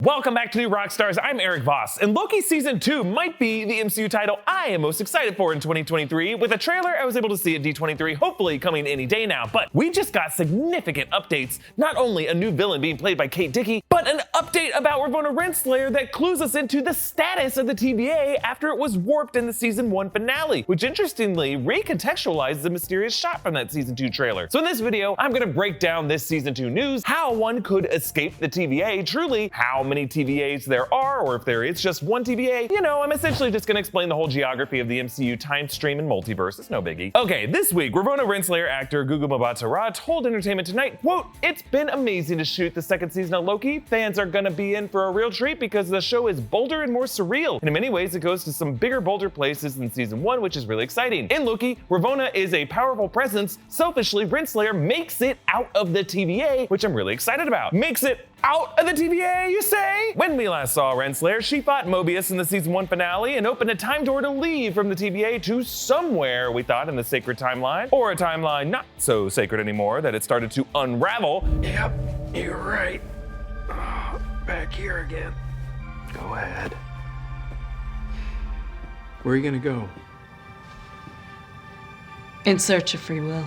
Welcome back to New Rockstars. I'm Erik Voss, and Loki Season 2 might be the MCU title I am most excited for in 2023. With a trailer I was able to see at D23, hopefully coming any day now. But we just got significant updates. Not only a new villain being played by Kate Dickie, but an update about Renslayer that clues us into the status of the TVA after it was warped in the Season 1 finale, which interestingly recontextualizes a mysterious shot from that Season 2 trailer. So in this video, I'm gonna break down this Season 2 news, how one could escape the TVA, truly how many TVAs there are, or if there is just one TVA. You know, I'm essentially just gonna explain the whole geography of the MCU time stream and multiverse. It's no biggie. Okay, this week, Renslayer actor Gugu Mbatha-Raw told Entertainment Tonight, quote, "It's been amazing to shoot the second season of Loki. Fans are gonna be in for a real treat because the show is bolder and more surreal. And in many ways, it goes to some bigger, bolder places than Season 1, which is really exciting. In Loki, Ravonna is a powerful presence. Selfishly, Renslayer makes it out of the TVA, which I'm really excited about. Makes it out of the TVA, you say? When we last saw Renslayer, she fought Mobius in the Season 1 finale and opened a time door to leave from the TVA to somewhere, we thought, in the sacred timeline. Or a timeline not so sacred anymore that it started to unravel. Yep, you're right. Back here again. Go ahead. Where are you gonna go? In search of free will.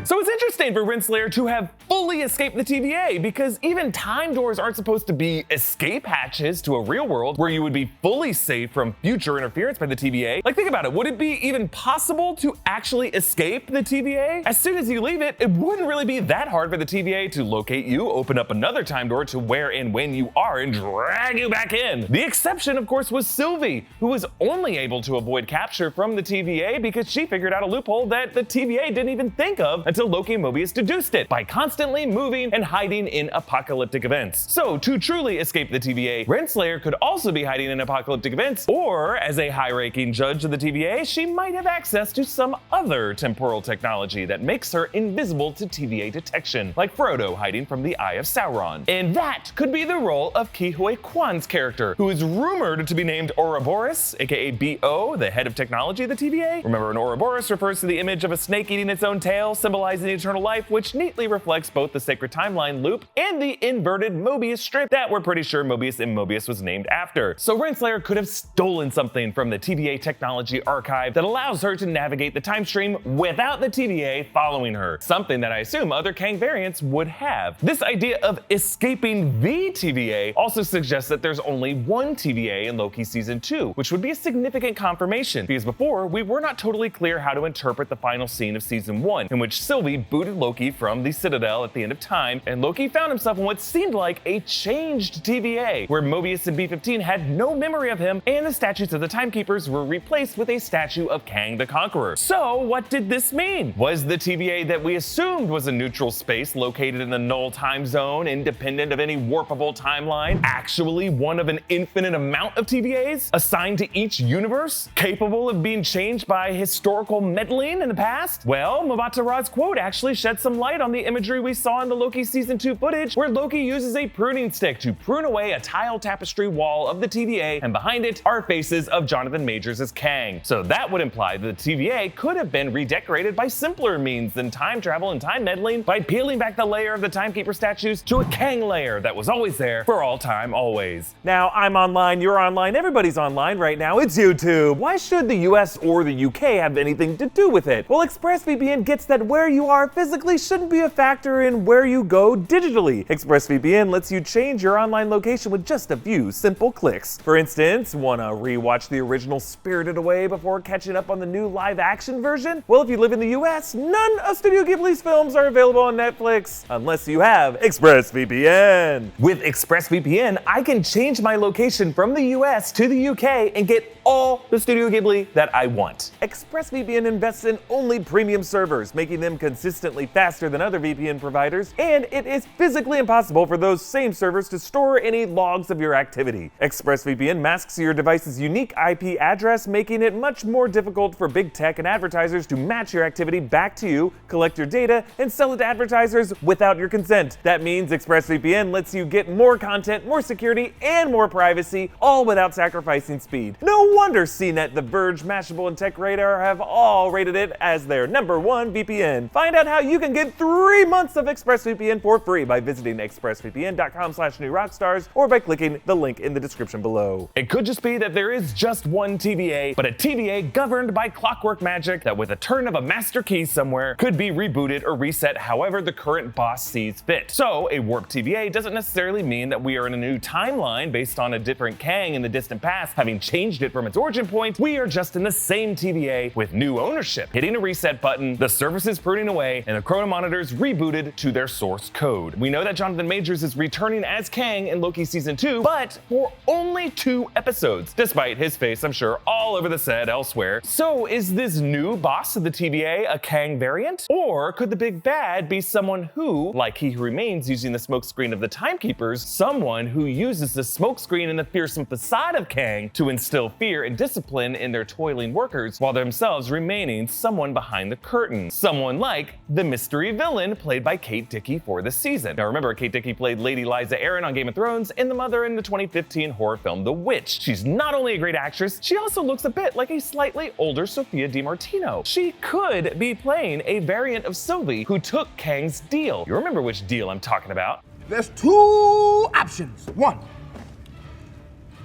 So it's interesting for Renslayer to have fully escaped the TVA, because even time doors aren't supposed to be escape hatches to a real world where you would be fully safe from future interference by the TVA. Like, think about it, would it be even possible to actually escape the TVA? As soon as you leave it, it wouldn't really be that hard for the TVA to locate you, open up another time door to where and when you are, and drag you back in. The exception, of course, was Sylvie, who was only able to avoid capture from the TVA because she figured out a loophole that the TVA didn't even think of until Loki and Mobius deduced it, by constantly moving and hiding in apocalyptic events. So to truly escape the TVA, Renslayer could also be hiding in apocalyptic events, or as a high-ranking judge of the TVA, she might have access to some other temporal technology that makes her invisible to TVA detection, like Frodo hiding from the Eye of Sauron. And that could be the role of Ke Huy Quan's character, who is rumored to be named Ouroboros, aka B.O., the head of technology of the TVA. Remember, an Ouroboros refers to the image of a snake eating its own tail, symbolizing eternal life, which neatly reflects both the sacred timeline loop and the inverted Mobius strip that we're pretty sure Mobius and Mobius was named after. So Renslayer could have stolen something from the TVA technology archive that allows her to navigate the time stream without the TVA following her, something that I assume other Kang variants would have. This idea of escaping the TVA also suggests that there's only one TVA in Loki Season 2, which would be a significant confirmation, because before, we were not totally clear how to interpret the final scene of Season 1, in which Sylvie booted Loki from the Citadel at the end of time, and Loki found himself in what seemed like a changed TVA, where Mobius and B-15 had no memory of him, and the statues of the Timekeepers were replaced with a statue of Kang the Conqueror. So what did this mean? Was the TVA that we assumed was a neutral space located in the null time zone, independent of any warpable timeline, actually one of an infinite amount of TVAs assigned to each universe, capable of being changed by historical meddling in the past? Well, Mbatha-Raw's quote actually shed some light on the imagery we saw in the Loki Season 2 footage, where Loki uses a pruning stick to prune away a tile tapestry wall of the TVA, and behind it are faces of Jonathan Majors as Kang. So that would imply that the TVA could have been redecorated by simpler means than time travel and time meddling, by peeling back the layer of the Timekeeper statues to a Kang layer that was always there for all time, always. Now, I'm online, you're online, everybody's online right now, it's YouTube. Why should the US or the UK have anything to do with it? Well, ExpressVPN gets that where you are physically shouldn't be a factor in where you go digitally. ExpressVPN lets you change your online location with just a few simple clicks. For instance, wanna rewatch the original Spirited Away before catching up on the new live-action version? Well, if you live in the US, none of Studio Ghibli's films are available on Netflix, unless you have ExpressVPN. With ExpressVPN, I can change my location from the US to the UK and get all the Studio Ghibli that I want. ExpressVPN invests in only premium servers, making them consistently faster than other VPN providers, and it is physically impossible for those same servers to store any logs of your activity. ExpressVPN masks your device's unique IP address, making it much more difficult for big tech and advertisers to match your activity back to you, collect your data, and sell it to advertisers without your consent. That means ExpressVPN lets you get more content, more security, and more privacy, all without sacrificing speed. No wonder CNET, The Verge, Mashable, and TechRadar have all rated it as their #1 VPN. Find out how you can get 3 months of ExpressVPN for free by visiting expressvpn.com/newrockstars or by clicking the link in the description below. It could just be that there is just one TVA, but a TVA governed by clockwork magic that with a turn of a master key somewhere could be rebooted or reset however the current boss sees fit. So a warped TVA doesn't necessarily mean that we are in a new timeline based on a different Kang in the distant past having changed it from its origin point. We are just in the same TVA with new ownership. Hitting a reset button, the service is pruning away, and the chrono monitors rebooted to their source code. We know that Jonathan Majors is returning as Kang in Loki Season 2, but for only 2 episodes, despite his face, I'm sure, all over the set elsewhere. So is this new boss of the TVA a Kang variant? Or could the big bad be someone who, like He Who Remains using the smokescreen of the Timekeepers, someone who uses the smokescreen and the fearsome facade of Kang to instill fear and discipline in their toiling workers, while themselves remaining someone behind the curtain? Someone like the mystery villain played by Kate Dickie for the season. Now remember, Kate Dickie played Lady Lysa Arryn on Game of Thrones and the mother in the 2015 horror film The Witch. She's not only a great actress, she also looks a bit like a slightly older Sophia DiMartino. She could be playing a variant of Sylvie who took Kang's deal. You remember which deal I'm talking about. There's 2 options. 1,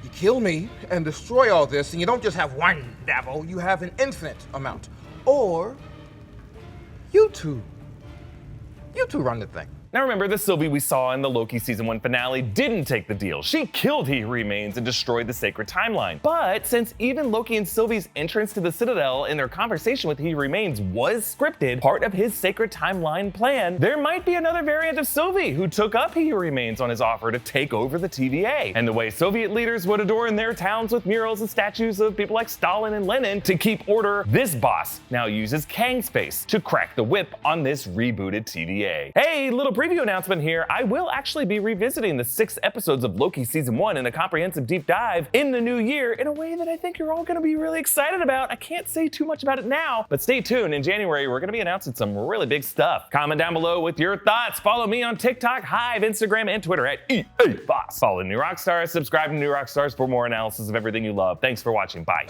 you kill me and destroy all this, and you don't just have one devil, you have an infinite amount. Or you two run the thing. Now remember, the Sylvie we saw in the Loki Season 1 finale didn't take the deal. She killed He Who Remains and destroyed the sacred timeline. But since even Loki and Sylvie's entrance to the Citadel in their conversation with He Who Remains was scripted, part of his sacred timeline plan, there might be another variant of Sylvie who took up He Who Remains on his offer to take over the TVA. And the way Soviet leaders would adorn their towns with murals and statues of people like Stalin and Lenin to keep order, this boss now uses Kang's face to crack the whip on this rebooted TVA. Hey, little preview announcement here. I will actually be revisiting the 6 episodes of Loki Season 1 in a comprehensive deep dive in the new year in a way that I think you're all going to be really excited about. I can't say too much about it now, but stay tuned. In January, we're going to be announcing some really big stuff. Comment down below with your thoughts. Follow me on TikTok, Hive, Instagram, and Twitter at Erik Voss. Follow New Rockstars, subscribe to New Rockstars for more analysis of everything you love. Thanks for watching. Bye.